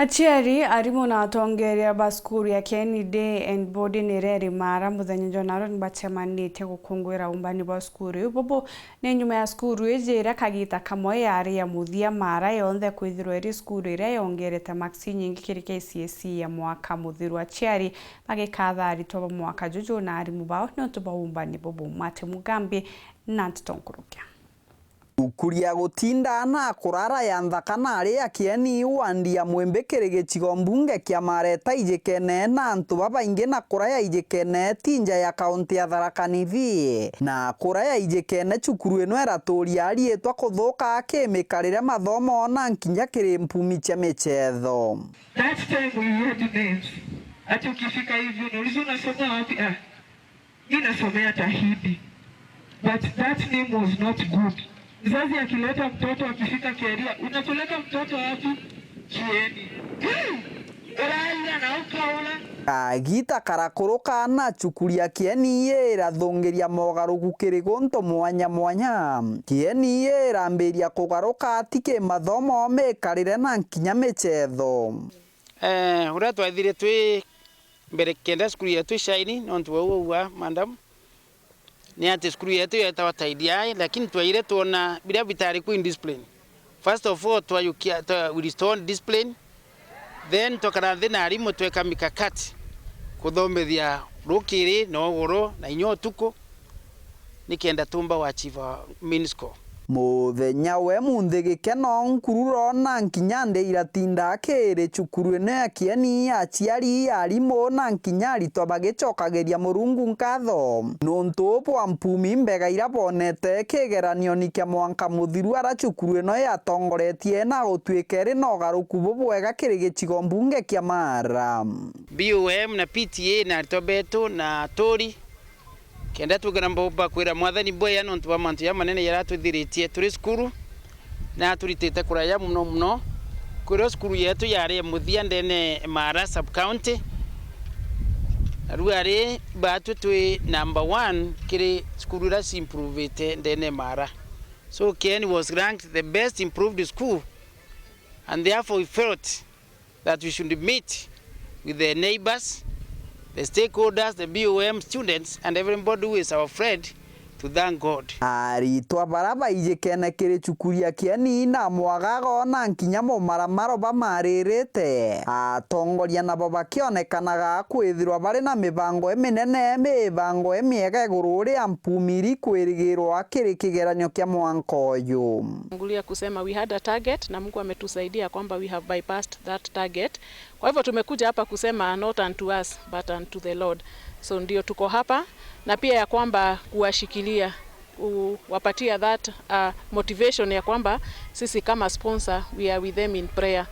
Achiari arimu na atongeria baskuru ya KIENI day and boarding ireri MAARA muthenya jonaro nibacemanitie gukungwira umbani bwa skuru bobo ni nyuma ya skuru ijira KAGITA KAMWE yari ya muthia MAARA yonthe kwithirwa iri skuru ira yongerete maksi nyingi kiri KCSE ya MWAKA MUTHIRU achiari magikatha aritwa ba MWAKA juju na arimu bao nontu ba umbani bobo mate mugambi na ntitonkurukia Kuria gutinda na kurara ya nthakana ari ya KIENI wandia mwembekere gicigo mbunge kia MAARA ijikene na antu babaingi na kuraya ijikene tinja ya kaunti ya Tharaka Nithi na kuraya ijikene cukuru eno eraturia arietwa kuthuka akimikarire mathomo na nkinya kiri MPUMI cia michetho. That time we had names. Ati ukifika hivi unauliza unasomea wapi? Ninasomea Tahidi. But that name was not good. Mzazi akileta mtoto akifika Keria, unapeleka mtoto wapi? KIENI. Uraila na ukaola. KAGITA karakuruka na cukuru ya KIENI irathungiria mogaruku kiri gonto mwanya mwanya. KIENI irambiria kugaruka atike mathomo mekarire na nkinya michetho. Ura twathire twi mbere kenda cukuru yetu shaini nontu wa madam. Ni ati skuru yetu yatawataidia lakini twaire tuona bila vitari ku discipline. First of all we restore discipline, then tukarathi na arimu tweka mikakati kuthomethia rukiri no goro na inyo tuko nikenda tumba wa chief minisco. Muthenya we munthi gikeno nkururo na nkinya ndeira tinda kiri cukuru eno ya KIENI achiari arimu na nkinya aritwa bagicokageria Murungu nkatho nontu bwa MPUMI mbega ira bonete kigeranio ni kia mwanka MUTHIRU ara cukuru eno yatongoretie na gutwika ri no garuku bubwega kiri gicigo mbunge kia MAARA. BOM na PTA na tobeto na tori kenda tugana mboba kwira mwathani boya nontu wa mantu ya manene yaratwithiritie turi skuru na turitete kuraya muno kwira skuru yetu yari muthia ndene MAARA sub county aruari batu twi number 1 kiri skuru ra improved ndene MAARA. So KIENI was ranked the best improved school, and therefore we felt that we should meet with the neighbors, the stakeholders, the BOM students, and everybody who is our friend to thank God. Aritwa baraba ijikene kiri cukuru ya KIENI na mwagago na nkinya maramaro bamaririte atongoria nabo bakionekanaga kwithirwa bari na mibango eminene mibango emiega iguru ri MPUMI kwirigirwa kiri kigeranio kia mwanka uyu. Ngulia kusema we had a target na Mungu ametusaidia kwamba we have bypassed that target. Kwa hivyo tumekuja hapa kusema not unto us but unto the Lord. So ndio tuko hapa na pia ya kwamba kuwashikilia wapatia that motivation ya kwamba sisi kama sponsor we are with them in prayer,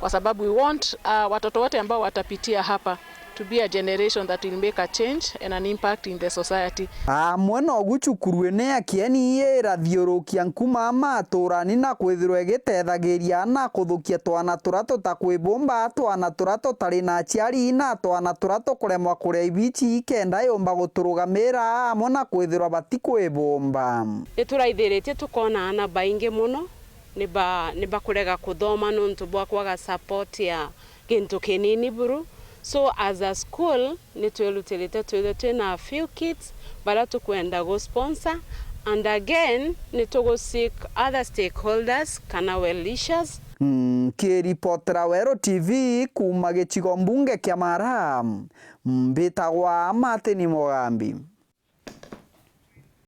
kwa sababu we want watoto wote ambao watapitia hapa to be a generation that will make a change and an impact in the society. Mwana gucukuru ene ya KIENI irathiurukia nkuma maturani na kwithirwa gitethagiria na kuthukia twana turato ta kwibomba twana turato tari na achiari na twana turato kuremwa kuria ibichi kenda yomba guturugamira mona kwithirwa batikwibomba. Ituraithiritie tukona ana baingi muno niba kurega kuthoma nontu bwa kwaga support ya kintu kinini buru. So as a school, nitwelutelete twina a few kids, bara tukwenda go sponsor, and again nitogo seek other stakeholders kana well-wishers. Kiripotera Wero TV kuma gicigo mbunge kia MAARA mbitagwa Martin Mugambi.